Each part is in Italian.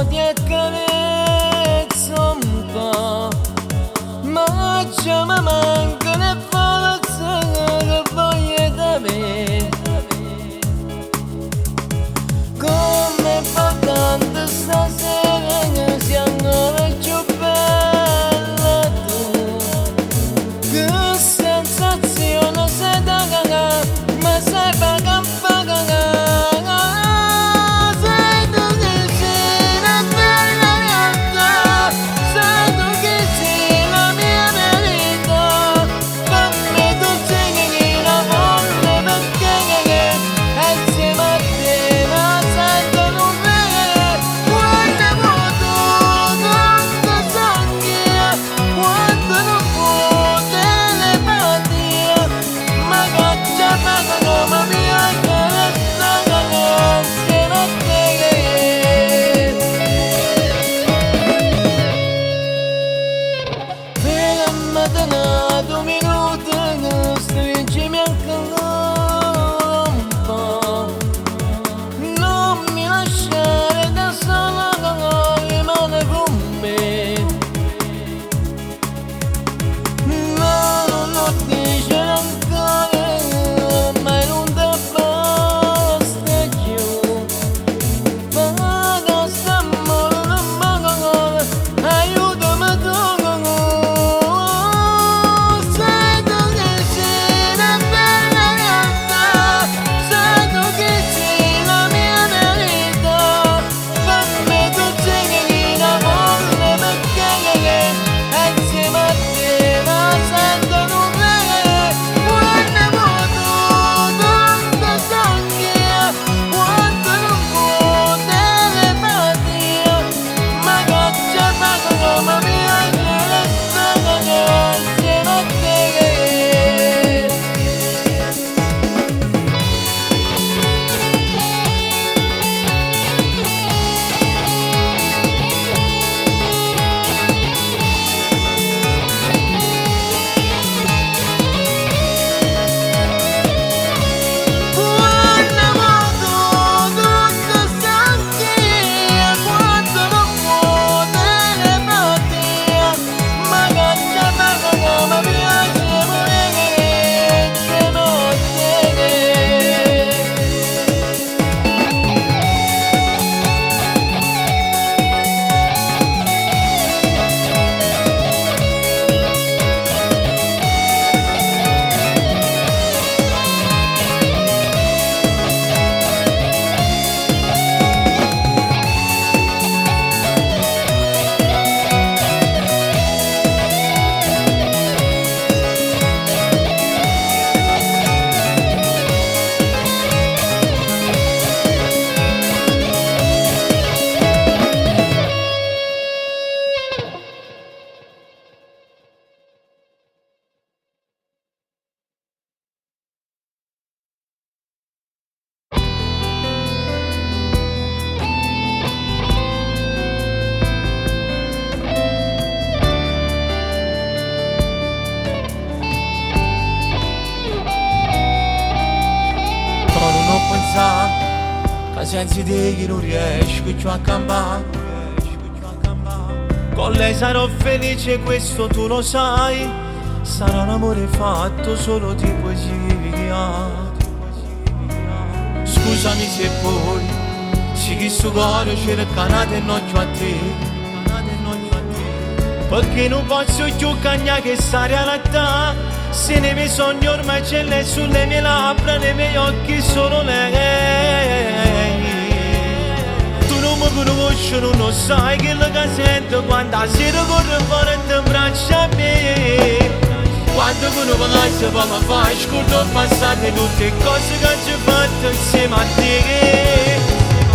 ti accarezzo un po', ma già mi manca le forze che voglio da me. Come importante stasera che sia ancora più bella tu, che sensazione sei da cagare, ma sei paga paga. Senza di che non riesco più a campare. Con lei sarò felice, questo tu lo sai. Sarà un amore fatto solo di poesia. Scusami se poi si chi sto cuore cerca e non a te, perché non posso più cagnare che stare alla realtà. Se nei miei sogni ormai c'è lei, sulle mie labbra, nei miei occhi solo lei. Tu non mi conosci, non lo sai che lo che sento quando la sera corre fuori e ti abbraccia a me. Quando uno parla poi mi fai scordo passate tutte le cose che ci ho fatto insieme a te.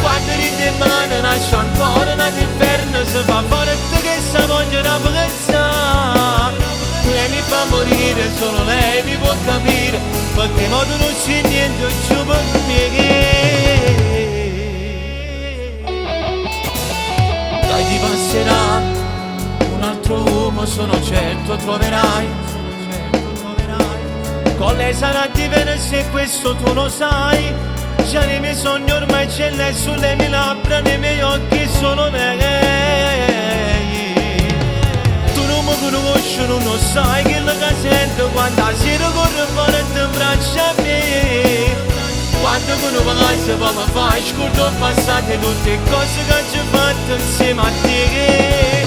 Quando ridi in mano nasce ancora un inferno, si fa forte che sta voglia da pensare. Lei mi fa morire, solo lei mi può capire, perché modo non c'è niente più per me. Dai ti passerà un altro uomo, sono certo troverai. Con lei sarà diverso e questo tu lo sai. Già nei miei sogni ormai c'è lei, sulle mie labbra, nei miei occhi solo lei. Tu non mi conosci, non lo sai che lo che sento quando la sera corre fuori e ti abbraccia a me. Quando con una vacanza poi mi fai scordo passate tutte le cose che ci ho fatto insieme a te.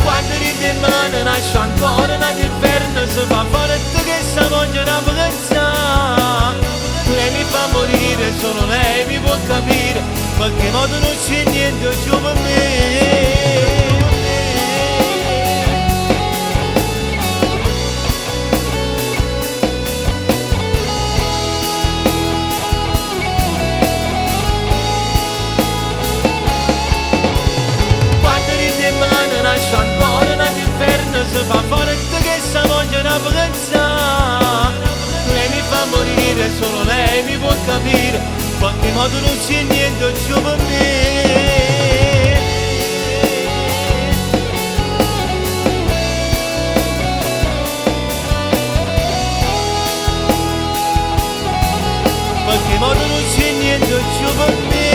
Quando ridi in mano nasce ancora l'inferno, si fa forte che sta voglia da pensare. Lei mi fa morire, solo lei mi può capire, perché modo non c'è niente giù per me. Nasce ancora l'inferno, si fa forte che sta voglia da pensare. Lei mi fa morire, solo lei mi può capire, in qualche modo non c'è niente giù per me. In qualche modo non c'è niente giù per me.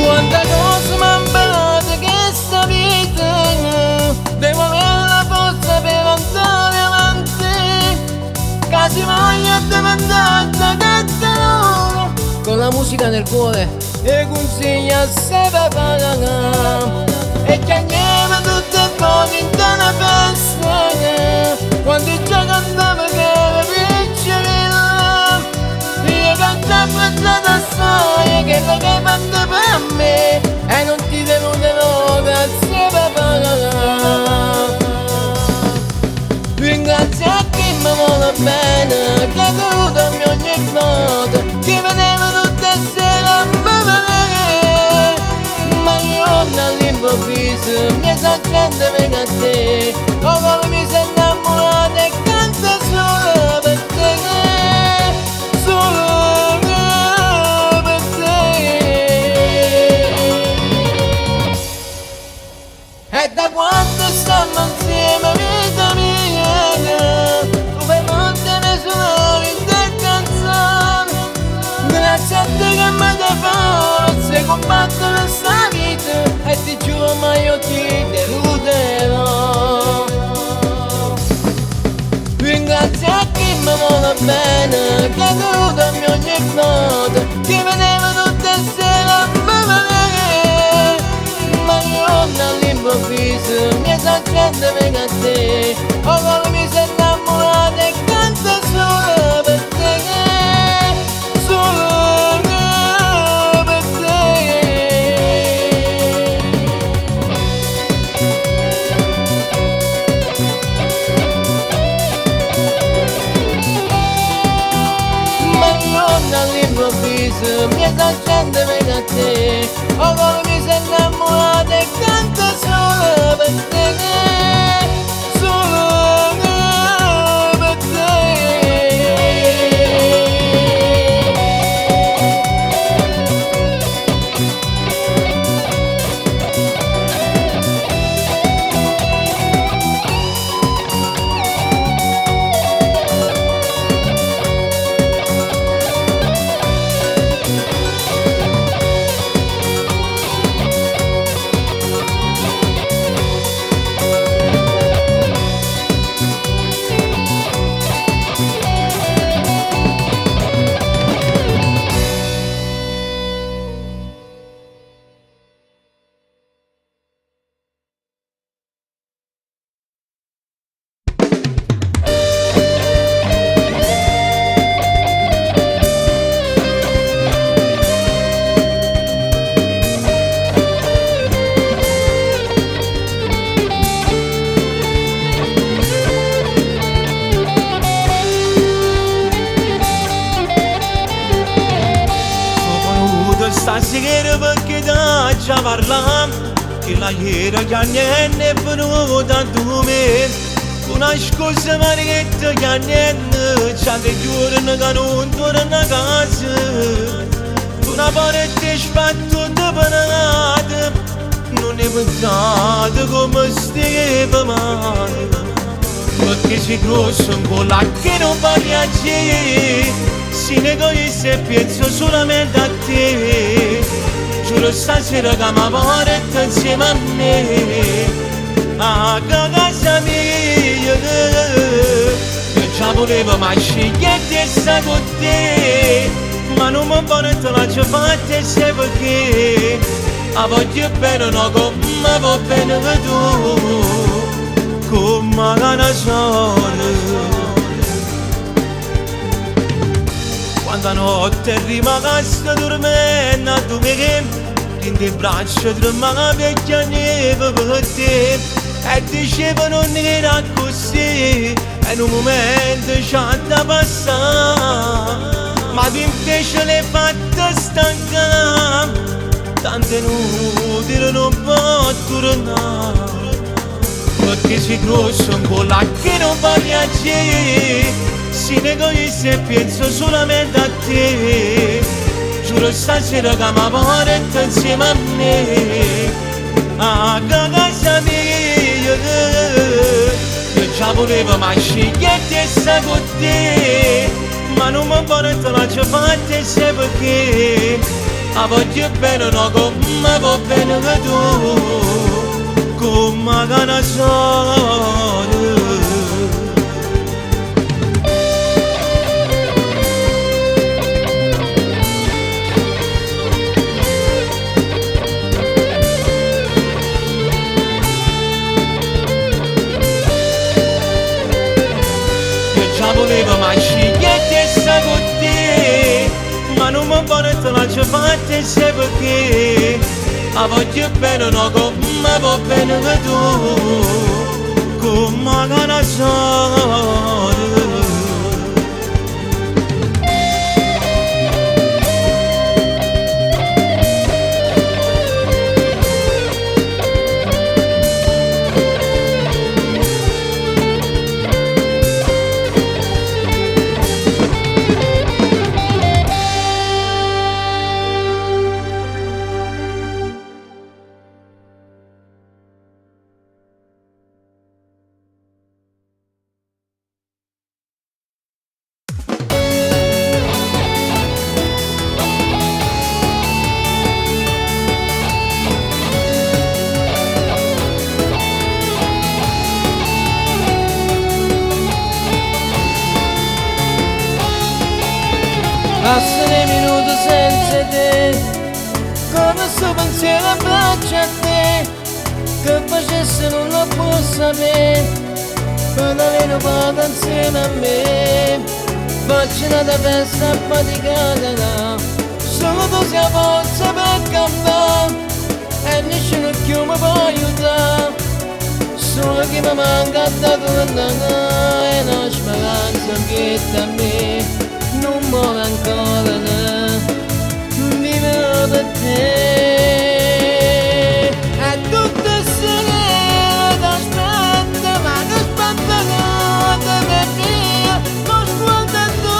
Quanta cosa m'ha imparato questa vita, devo avere la forza per andare avanti, quasi voglio diventare da cattaro, con la musica nel cuore e consiglia sempre parlare, e chiamiamo tutte le cose in una festa, quando già cantava che era piccolina, io cantavo da assai, che lo che manda per me, e non ti deluderò, grazie per parlare. Ringrazio a chi mi vuole bene, che ha voluto ogni nota, che vedeva tutte le sere a vedere, ma io all'improvviso mi sa gente venga a te, ora mi sei innamorato e canto solo per te, solo per te. E da quando stiamo insieme, vita mia, tu per molte suonare in te canzoni, grazie a te che mi dai forza, combattere questa vita, e ti giuro mai io ti deluderò. Ringrazio a chi mi vuole bene, che ha voluto ogni nota, che vedeva tutte le sere a vedere, ma io all'improvviso mi sa gente venga a te, ora mi sei innamorato e canto solo per te, solo per te. Ma io all'improvviso mi sa gente venga a te, ora mi sei innamorato e canto solo per te, solo già parlam che la iera che niente è venuta a me una scusa marietta che niente c'ha dei giorni che non torna a casa una parete sbattuta panata non è pensato come stava male perché si grosso un po' là che non va piacere si egoista e penso solamente a te giuro stasera che mi porta insieme a me a casa mia io già volevo mai scegliere e sta con te ma non mi porta la già fatta se perché a voglio bene no come va bene tu come la sola quando notte rimasta dormendo a dormire in te braccia tremava vecchia neve per te e diceva non era così e in un momento c'ha da passare ma tu invece l'hai fatta stancare tante inutili non può tornare perché si grosso un po' là che non va piacere si egoista e penso solamente a te giuro stasera che mi porta insieme a me a casa mia io già volevo mai scegliere e sta con te ma non mi porta la già fatta se perché a voglio bene no come va bene tu come la sola volevo mai scegliere e sta con te ma non mi porta la già fatta se perché a voglio bene no come va bene tu come la sola Passano minuti senza te, come sto pensiero abbraccia a te, che facesse non lo può sapere, per avere vada insieme a me, faccio una festa affaticata, solo tu sei forza per cantare, e nessuno più mi può aiutare, solo chi mi manca da tornare, è una speranza che da me. Non muore ancora, vivo per te. E tutte sere ti aspetto, ma che aspetta per via. Non sguardo tu,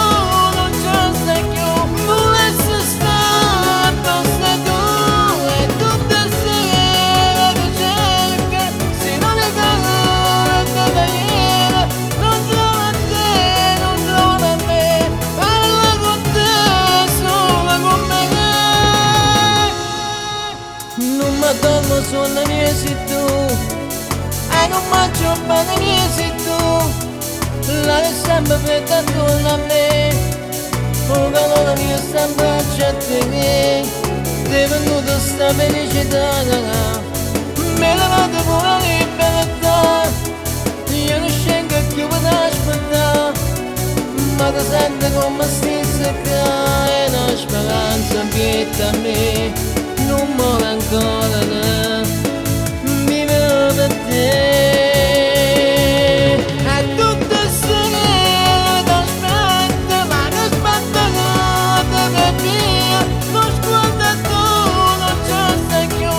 non ci stai più, volessi stare, sei tu. E tutte sere ti cerco, se non è caro, da ieri, non trovo te, non trovo me. Non mi dormo sulla mia sei tu e non mangio bene mia sei tu la è sempre fredda attorno a me un calore mio sta in braccio a te ti è venuta sta felicità me la vado pure la libertà io non scelgo più per aspettare ma ti sento come stessa che è una speranza che da me non muore ancora, vivo per te. E tutte sere ti aspetto, ma che aspetta per via. Non sguardo tu, non ci stai più,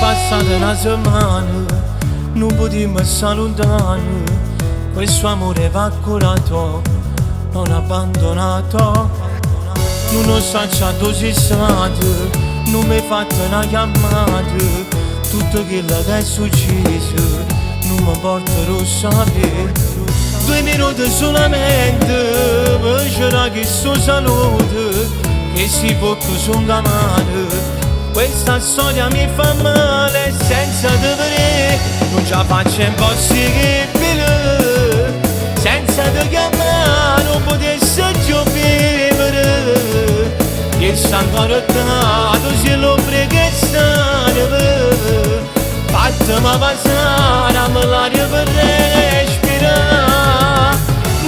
passata una settimana, non potremmo stare lontani. Questo amore va curato, non abbandonato. Non ho sacciato sei stato, non mi hai fatto una chiamata. Tutto quello che è successo non mi porta a sapere. 2 minuti solamente per cercare che sto salute, che si può sono male. Questa storia mi fa male senza dover, non ce la faccio impossibile. Senza te chiamare non potessi più vivere. Che sta ancora tanto se lo preghi stare. Fatemi passare a l'aria per respirare.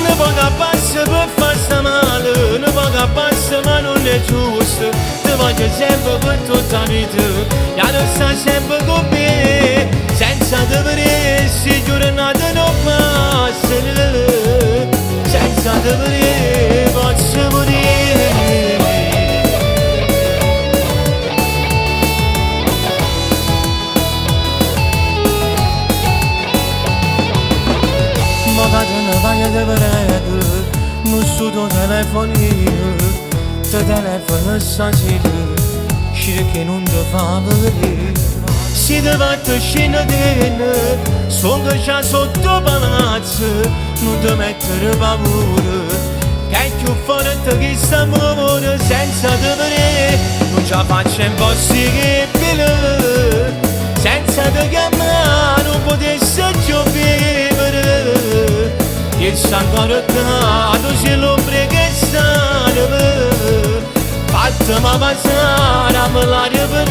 Ne poca passa per farsi male, ne poca passa ma non è giusto. Ti voglio sempre per tutta la vita, e adesso sempre con me. Senza dover si giornate non passano, senza dover posso morire. Ma vado una voglia di prego, non sto tuo telefonino, te telefono stasera, scire che non ti fa vedere. Si te fatto scendere, sono già sotto palazzo, non ti mettere paura, che è più forte che sta amore, senza te non ce la faccio impossibile. Senza te chiamare non potessi più vivere. Che sta ancora tanto se lo preghi stare. Fatemi passare a l'aria per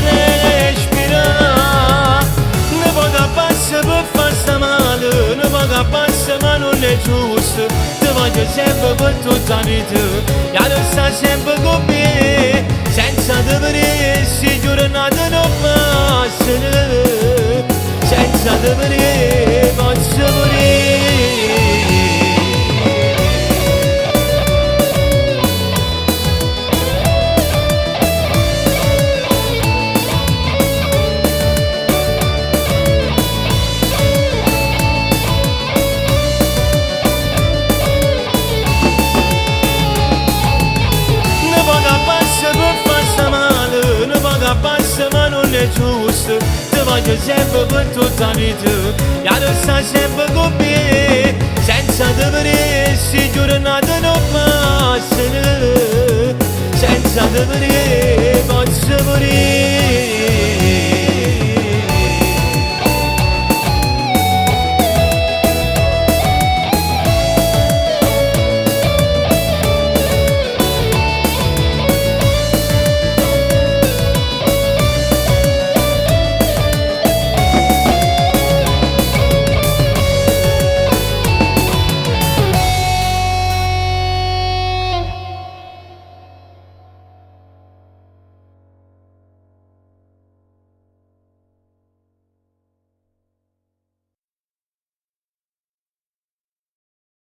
respirare. Ne poca passa per farsi male, ne poca passa ma non è giusto. Ti voglio sempre per tutta la vita, e adesso sempre con me. Senza dover si giornate non passano, senza dover posso morire. Passa ma non è giusto, ti voglio sempre per tutta la vita, e adesso sempre con me. Senza dover si giornate non passano, senza dover posso morire.